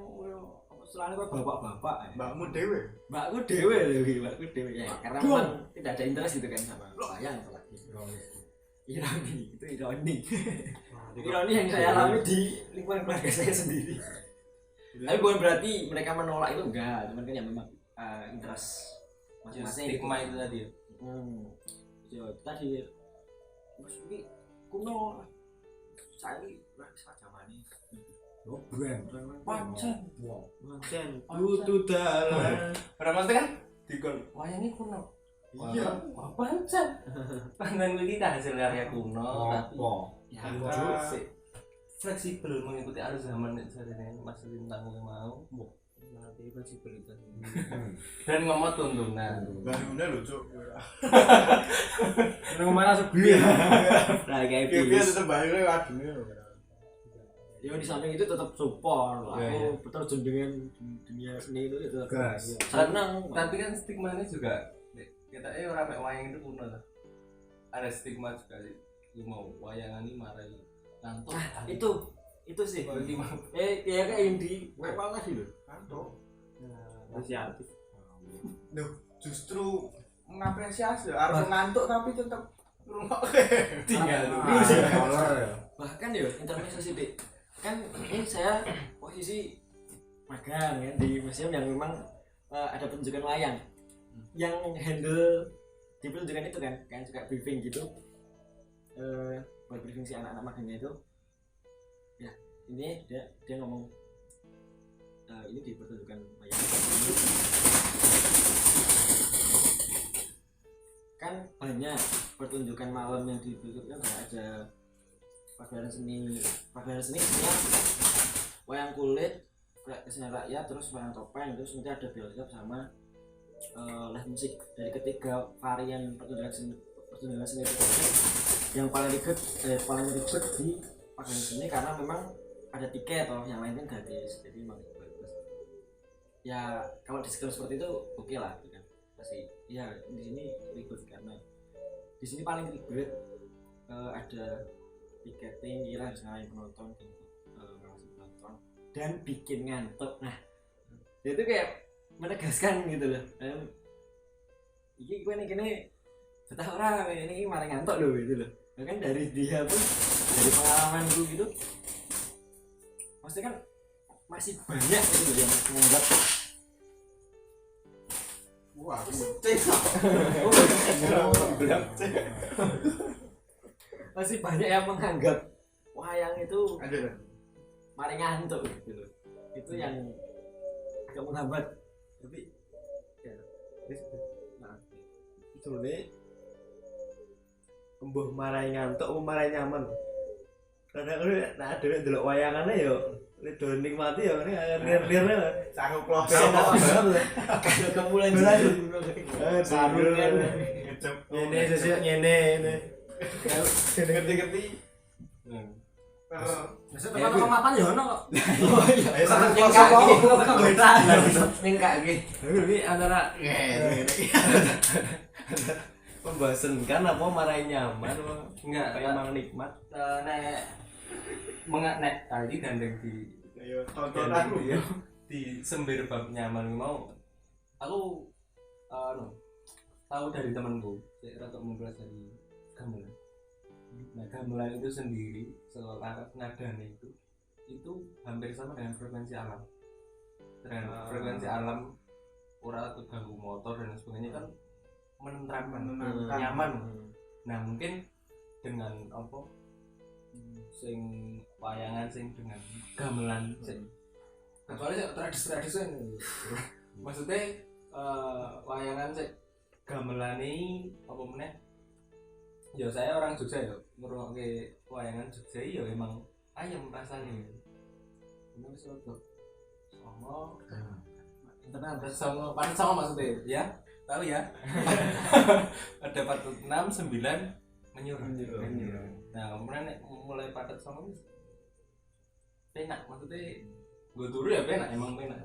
selalu kok bapak-bapak. Mbakmu dewe Ya karena memang tidak ada interest gitu kan sama wayang apalagi. Ironi itu ironi. Ironi yang saya alami di lingkungan keluarga saya sendiri. Tapi bukan berarti mereka menolak itu enggak, cuman kan ya memang interest masing-masing. Stigma itu tadi ya. Ya tadi Mas ini kuno saya sajamane. Yo brand pancen. Pancen butuh dalan. berapa kan dikon Wayang ini kuno. iya Pancen. Pandan iki kan hasil karya kuno tapi ya Enggak. fleksibel mengikuti arus zaman nek jarene Mas Lintang mau. Nanti fleksibel itu. Dan ngomong tuntunan. bangunnya lucu Nang mana sebi. Nah kayak dia bis. tetep bayarnya wadune Ya di samping itu tetap support. Iya, Aku terjun dengan dunia seni itu tetap Gas. senang. Tapi kan stigmanya juga kita orang mek wayang itu kuno lah. Ada stigma juga sih. Lu mau wayangan ini marai ngantuk. Itu sih. Oh, ini mau. Ya kayak yang di apa lagi loh. kantor Inisiatif. justru mengapresiasi harus ngantuk tapi tetap rumah Tinggal Bahkan ya intermezzo sih Dik. Kan ini saya posisi magang ya di museum yang memang ada penunjukan wayang. Yang handle di penunjukan itu kan suka briefing gitu. Buat briefing si anak-anak magangnya itu. Ya, ini dia ngomong ini di pertunjukan wayang. Kan banyak pertunjukan malam yang dibutuhkan ada pagelaran seni ya, wayang kulit, kesenian rakyat, terus wayang topeng, terus nanti ada bioskop sama live musik. Dari ketiga varian pertunjukan seni itu yang paling ribet di pagelaran seni karena memang ada tiket atau yang lain kan gratis, jadi memang bagus. Ya kalau diskon seperti itu oke lah gitu kan. Masih ya di sini ribet karena di sini paling ribet ada tiketing, kira harus ngalahin penonton ngawasin penonton dan bikin ngantuk. Nah itu kayak menegaskan gitu loh, ini gue nih betah orang ini malah ngantuk loh gitu loh. Kan dari dia pun dari pengalaman gue gitu pasti kan masih banyak gitu loh yang menganggap wah masih banyak yang menganggap wayang itu Ada. mari ngantuk gitu loh. Itu yang agak menghambat. Tapi ya nah itu nih embuh marai ngantuk apa marai nyaman. Kadang-kadang nah dhewe ndelok wayangane yo nek do nikmati yo lir-lirne Cakep kloso. enak banget. Kalau kemulan Sarung kan. Ngecep. Ngene sesuk ngene. Ngerti-ngerti. Maksudnya teman-teman mapan ya ono kok. Ayo sarung Ning kloso. kaki. Ning kaki. Ini antara membosankan apa marai nyaman apa Enggak, memang nikmat. nek tadi gandeng di Ayo tonton aku. di sembir bab nyaman mau aku tahu dari temanku saya rata mempelajari gamelan. Nah gamelan itu sendiri seolah nadanya itu hampir sama dengan frekuensi alam. Dengan frekuensi alam ora terganggu motor dan sebagainya kan menenteramkan, Menenangkan. nyaman. Nah mungkin dengan apa sing wayangan sing dengan gamelan sing kecuali sing tradisi maksudnya wayangan sing gamelan ini apa meneh ya saya orang Jogja ya ngrungokke wayangan Jogja ya emang ayam rasanya ini wis rada sama Internal. sama panas sama maksudnya ya tahu ya ada 46 9 menyuruh. Nah kemudian nek mulai padat sama wis penak maksudnya gue turu ya penak emang penak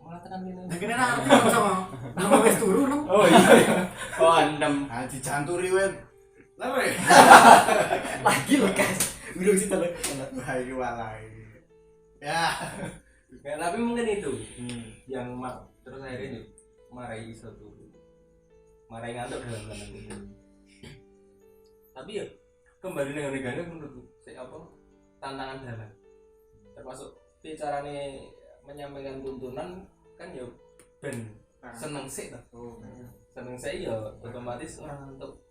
malah tekan gini Kene nang sama. Nama wis turu nang. oh iya oh andem Ah dicanturi wen. Lere. Lagi lho guys. Urung sih terus. Wah iki walai. Ya. ya, tapi mungkin itu yang terus akhirnya nih marai iso turu marai ngantuk dalam tanda kutip. Tapi ya kembali dengan negara menurutku saya apa tantangan dalam termasuk carane menyampaikan tuntunan kan ya ben seneng sih Oh. seneng saya ya otomatis orang untuk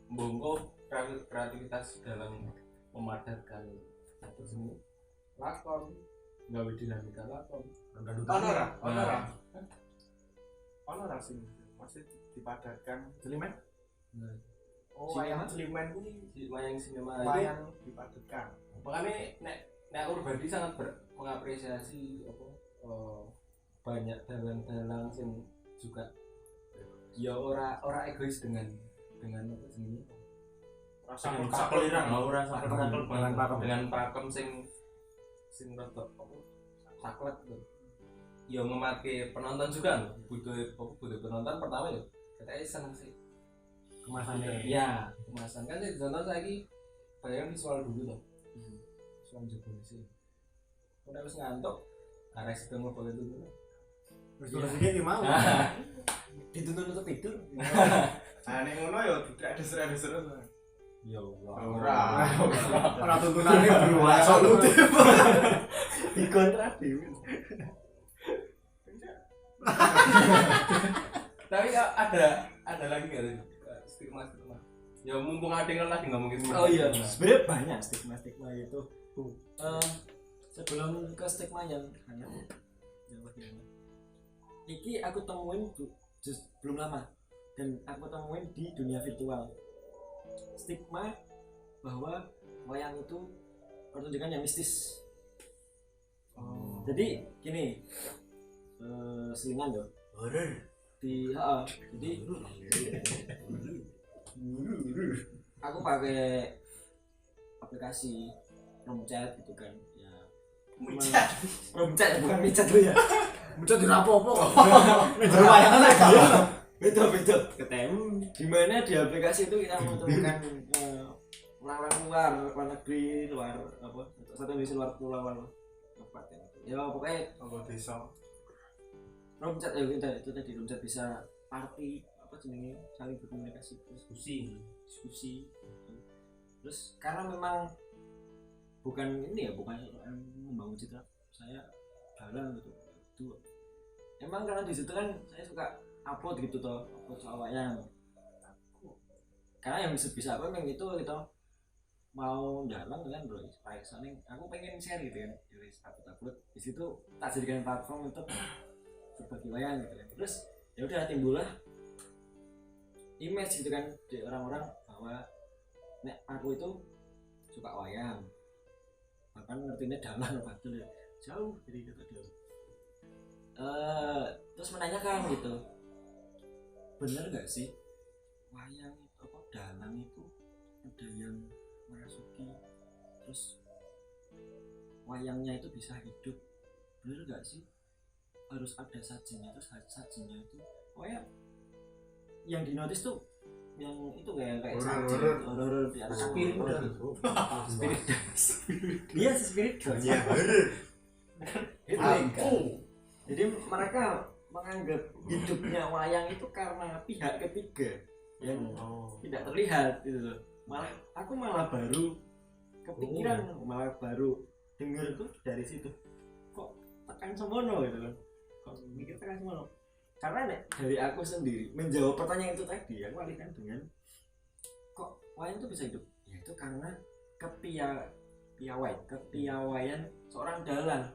membongkok kreativitas dalam memadatkan satu seni lakon gawe dinamika lakon Honora sih masih dipadatkan Celimen oh wayang Celimen kuwi si wayang sinema itu wayang dipadatkan makanya nek Urbadi sangat mengapresiasi apa banyak dalang-dalang yang juga ya ora egois dengan apa jenenge rasa sakelirang ora sakelirang Dengan pakem. dengan pakem sing rada apa saklek gitu ya ngematke penonton juga butuh penonton pertama ya katanya seneng sih Kemasannya. ya kemasan kan sih contoh lagi bayang visual dulu tuh visual jebol sih udah harus ngantuk karena sedang mau boleh dulu Wis terus iki mau. Dituntun untuk tidur. nah nek ngono ya tidak deser-deser ya Allah ora tuntunane beruang solutif Dikontrak dhewe. tapi ada lagi nggak sih stigma ya mumpung ada yang lagi ngomongin Oh iya, sebenarnya banyak stigma itu. Sebelum ke stigma yang hanya iki aku temuin belum lama dan aku temuin di dunia virtual. Stigma bahwa wayang itu pertunjukan yang mistis. Jadi gini, selingan loh. horor Jadi aku pakai aplikasi Romchat gitu kan ya Romchat bukan micat lu ya micat di rapopo kok jero wayangan aja beda ketemu di mana di aplikasi itu kita menemukan orang luar negeri luar apa satu Indonesia luar pulau kabupaten ya pokoknya apa desa Romchat ya itu tadi Romchat bisa party apa jenenge saling berkomunikasi diskusi terus karena memang bukan ini ya bukan membangun citra saya jalan gitu itu emang karena di situ kan saya suka upload gitu toh upload soal wayang karena yang bisa apa memang itu gitu mau jalan kan bro, soalnya aku pengen share gitu kan, jadi upload di situ tak jadikan platform untuk berbagi wayang gitu kan. Terus ya udah timbullah image gitu kan di orang-orang bahwa nek aku itu suka wayang, bahkan ngertinya dalang padahal ya jauh dari kata dia. Terus menanyakan gitu, bener nggak sih wayang itu apa dalang itu ada yang merasuki, terus wayangnya itu bisa hidup, bener nggak sih harus ada sajinya, terus sajinya itu wayang yang dinotis tuh yang itu kayak saji horor di atas spirit iya spirit Ya bener. itu. Jadi mereka menganggap hidupnya wayang itu karena pihak ketiga yang tidak terlihat gitu loh. Aku malah baru kepikiran, malah baru dengar tuh dari situ. Kok tekan semono gitu kan? Kok mikir tekan semono? Karena nek dari aku sendiri menjawab pertanyaan itu tadi, aku alihkan dengan kok wayang itu bisa hidup? Ya itu karena kepiawaian seorang dalang.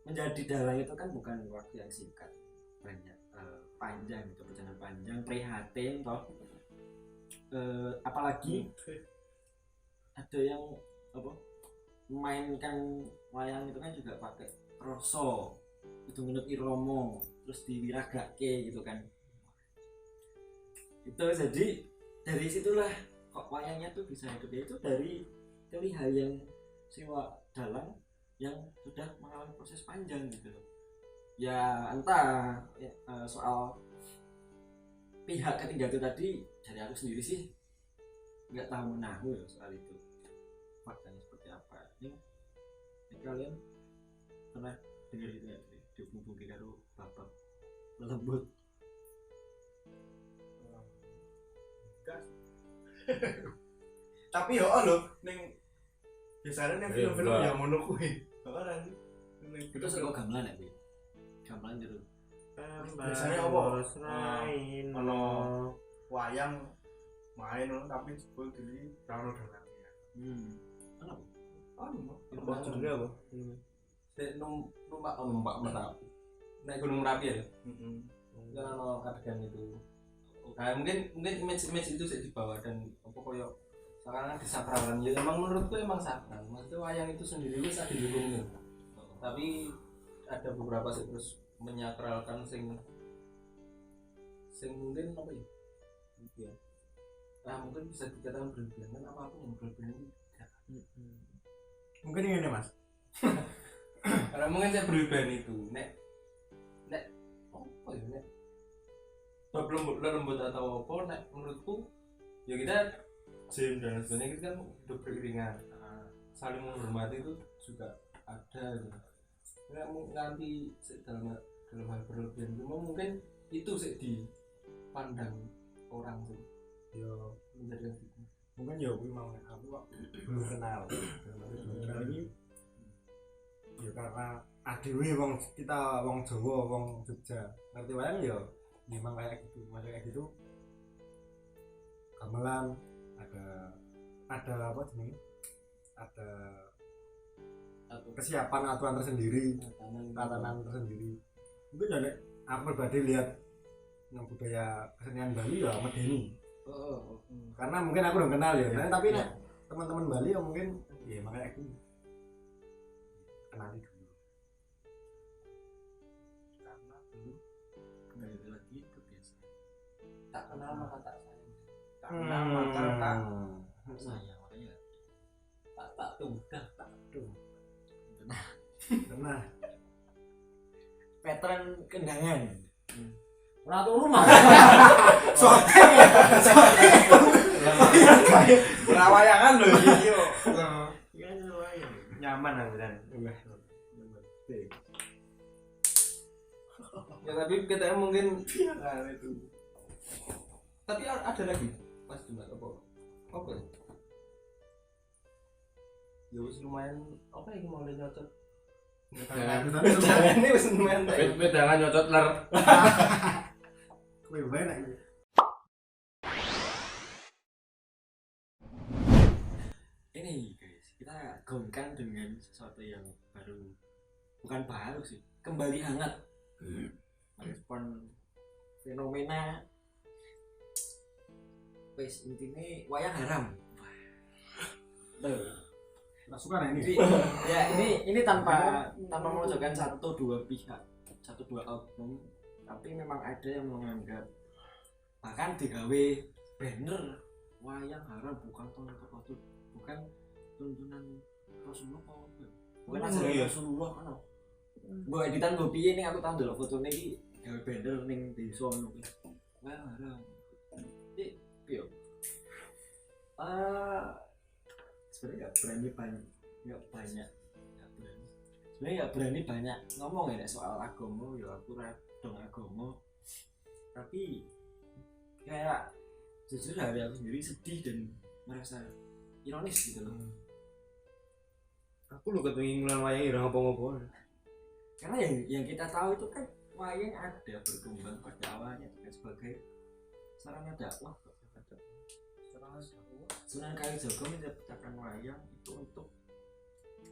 Menjadi dalang itu kan bukan waktu yang singkat, banyak panjang gitu, perjalanan panjang, prihatin toh. Apalagi ada yang apa memainkan wayang itu kan juga pakai kroso, itu menurut iromo, terus diwiragake gitu kan. Itu jadi dari situlah kok wayangnya tuh bisa hidup, itu dari kelihayan siwa dalang yang sudah mengalami proses panjang gitu loh. Ya entah soal pihak ketiga itu tadi, dari aku sendiri sih nggak tahu menahu ya soal itu faktanya seperti apa. Ini kalian pernah dengar itu ya, dihubung-hubungin karo bapak lembut. Tapi yo lho ning biasanya ning film-film yang ngono kuwi. Ora ning Itu sego gamelan ya, Bi. Gamelan gitu. biasanya apa? Ono wayang main ngono tapi jebul diri karo dalangnya. Kenapa? Ono. Judulnya apa? Sik numpak Merapi. Naik Gunung Merapi ya. Kan ono adegan itu. Nah, mungkin image itu sih dibawa dan apa koyo sekarang disakralkan. Ya emang menurutku emang sakral. Maksudnya wayang itu sendiri wis ada didukungnya. Tapi ada beberapa sih terus menyakralkan sing mungkin apa ya? Iya. Nah, mungkin bisa dikatakan berlebihan, kan apapun yang berlebihan itu Mungkin ini Mas. karena mungkin saya berlebihan itu nek apa ya nek bab lembut atau apa nek menurutku ya kita jam dan sebagainya kita kan hidup beriringan, saling menghormati itu juga ada gitu. Nggak nanti dalam hal berlebihan cuma mungkin itu sih dipandang orang sih Yo menjadi gitu. mungkin ya aku mau aku kok belum kenal ini ya karena adewe wong kita wong Jawa wong Jogja ngerti wayang ya memang kayak gitu gamelan ada apa jenenge ada kesiapan aturan tersendiri, tatanan tersendiri. Mungkin ya nek aku pribadi lihat yang budaya kesenian Bali ya medeni. Karena mungkin aku belum kenal ya. Nah, tapi nek teman-teman Bali ya mungkin ya makanya aku kenali dulu. Karena dulu kembali lagi ke biasa tak kenal maka tak sayang, tak kenal maka tak sayang, makanya tak udah tak Nah, pattern kendangan. Ora turu mah. Perawayangan lho iki yo. Nyaman aku kan. ya tapi kita mungkin nah, itu tapi ada lagi pas Jumat apa ya? Ya wis lumayan apa yang mau nyocot ini wis lumayan Pedangan nyocot ler. kowe wae nek ini guys, kita gaungkan dengan sesuatu yang baru, bukan baru sih, kembali hangat merespon fenomena wes intinya wayang haram. Nggak suka nih ini. Jadi, ya ini tanpa memojokkan satu dua pihak, satu dua oknum, tapi memang ada yang menganggap bahkan digawe banner wayang haram bukan tonton, bukan tuntunan Rasulullah, bukan ajaran Rasulullah kan. Mbok editan mbok piye ning aku tau ndelok fotone iki gawe banner ning desa ngono kuwi. Wayang haram. Iki piye? Sebenarnya nggak berani banyak ngomong ya soal agama, ya aku dong agama, tapi kayak jujur hari aku sendiri sedih dan merasa ironis gitu loh. Aku lo ketemu ngulang wayang irang apa-apa. Karena yang kita tahu itu kan wayang ada berkembang pada awalnya itu kan sebagai sarana dakwah. Sunan Kalijaga menciptakan wayang itu untuk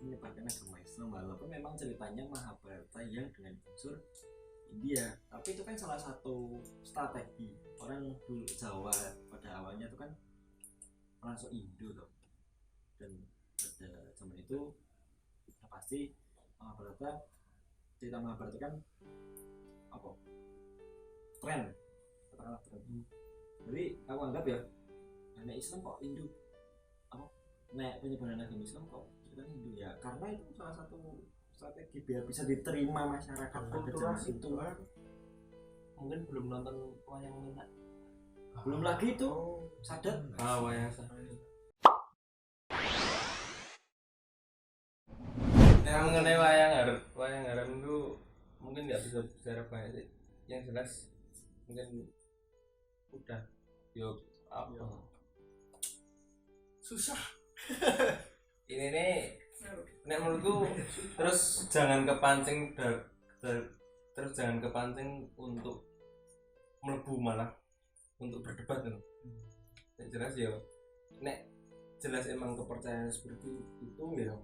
menyebarkan agama Islam, walaupun memang ceritanya Mahabharata yang dengan unsur India, tapi itu kan salah satu strategi orang dulu Jawa pada awalnya itu kan masuk Indo tuh. Dan pada zaman itu ya pasti Mahabharata, cerita Mahabharata kan apa tren, katakanlah tren. Jadi aku anggap ya anak Islam kok Hindu apa nek penyebaran agama Islam kok kita Hindu ya, karena itu salah satu strategi biar bisa diterima masyarakat pada zaman itu. Mungkin belum nonton wayang minat, Belum lagi itu Sadat. wayang Sadat. Nah, mengenai wayang haram itu mungkin nggak bisa bicara banyak sih. Yang jelas mungkin udah yuk apa susah. ini nih nek menurutku terus jangan kepancing terus jangan kepancing untuk melebu, malah untuk berdebat kan. Yang jelas ya nek jelas emang kepercayaan seperti itu ya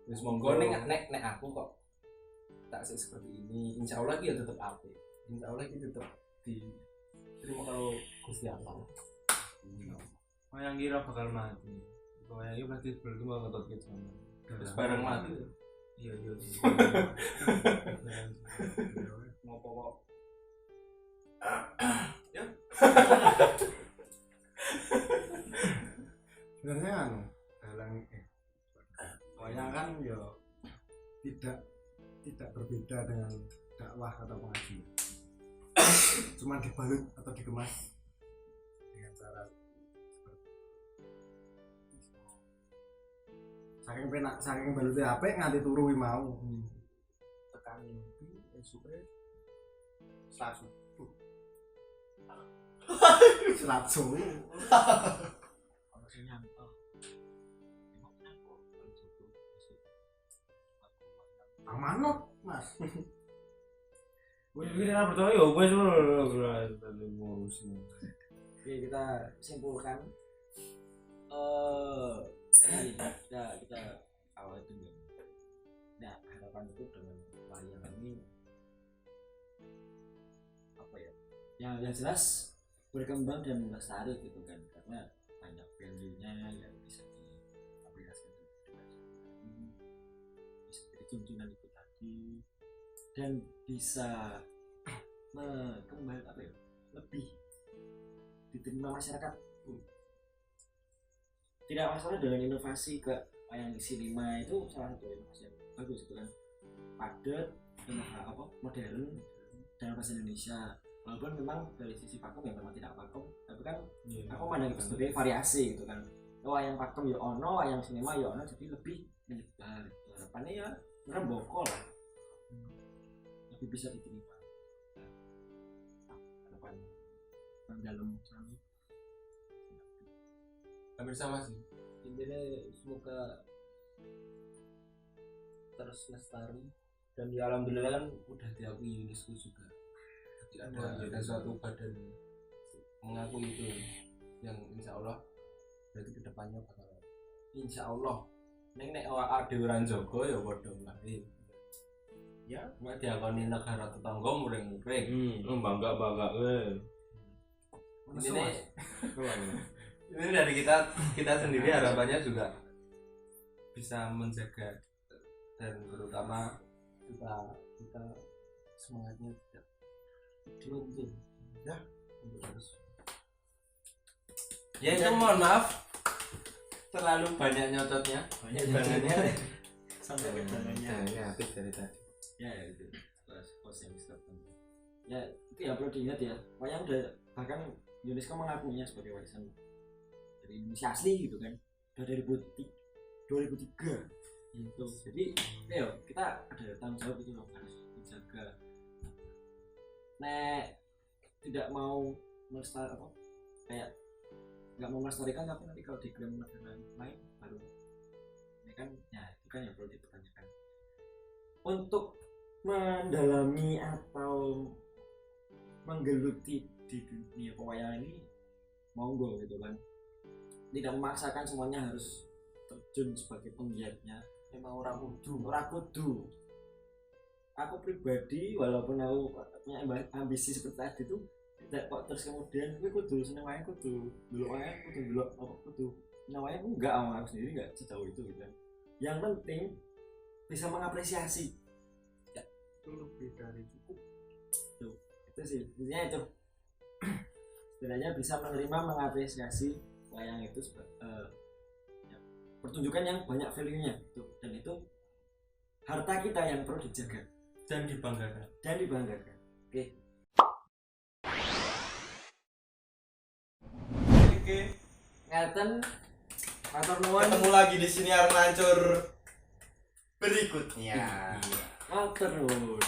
wis monggo nek aku kok tak sih seperti ini, insya Allah ya tetap apik, insya Allah itu tetap diterima kalau Gusti Allah. Wayang kira bakal mati. Wayang iki pasti belum mau ngetot ke zaman. Terus bareng mati. Iya. Ngopo kok? Sebenarnya kan dalang wayang kan ya tidak berbeda dengan dakwah atau pengajian. Cuma dibalut atau dikemas dengan cara saking balutnya apik nganti turu mau. Tekan esuk Selasa. Selatu. Kalau sing nyantol. Amanat, Mas. Wis kira percaya ya wis ngurusi. Oke, kita simpulkan. Kita awal dulu. Nah, harapan itu dengan wayang ini apa ya? Yang jelas berkembang dan lestari gitu kan, karena banyak value-nya yang bisa diaplikasikan bisa jadi tuntunan itu tadi, dan bisa kembali apa ya, lebih diterima masyarakat. Tidak masalah dengan inovasi ke wayang isi 5 itu salah satu inovasi yang bagus itu kan, padat dan modern dalam bahasa Indonesia. Walaupun memang dari sisi pakem ya memang tidak pakem, tapi kan aku mandang itu sebagai variasi gitu kan. Wayang pakem ya ono, wayang sinema ya ono, jadi lebih menyebar. Harapannya ya ngeremboko lah, lebih bisa diterima. Harapan dalam sana Hampir sama sih, intinya semoga terus lestari, dan ya alhamdulillah kan udah diakui UNESCO juga. Jadi ada suatu badan mengakui itu, yang insya Allah berarti kedepannya bakal insyaallah nek ade ora njogo ya padha wae. Ya, nek diakoni negara tetangga muring-muring. Bangga Ini dari kita sendiri harapannya juga bisa menjaga dan terutama kita semangatnya tidak diuntung ya untuk terus. Ya itu mohon maaf terlalu banyak nyocotnya bangetnya sampai kedangannya. ya habis dari tadi. Ya itu closing statement. Ya itu ya perlu diingat ya. Wayang udah bahkan UNESCO mengakuinya sebagai warisan dari Indonesia asli gitu kan. Udah 2003 gitu. Jadi ayo kita ada tanggung jawab itu loh, harus dijaga. Nek tidak mau melestarikan apa kayak nggak mau melestarikan tapi nanti kalau diklaim negara lain baru ini kan ya itu kan yang perlu dipertanyakan. Untuk mendalami atau menggeluti di dunia pewayangan ini monggo gitu kan, tidak memaksakan semuanya harus terjun sebagai penggiatnya, memang ora kudu. Aku pribadi walaupun aku punya ambisi seperti tadi itu tidak kok terus kemudian gue kudu seneng wayang, kudu dulu wayang, kudu dulu apa kudu wayang, enggak, aku sendiri enggak sejauh itu gitu kan. Yang penting bisa mengapresiasi ya, itu lebih dari cukup tuh, itu sih intinya itu. Setidaknya bisa menerima mengapresiasi wayang itu ya, pertunjukan yang banyak value-nya tuh, dan itu harta kita yang perlu dijaga dan dibanggakan. Oke. Oke. Ngaten matur nuwun. Ketemu lagi di siniar lancur berikutnya. Matur nuwun.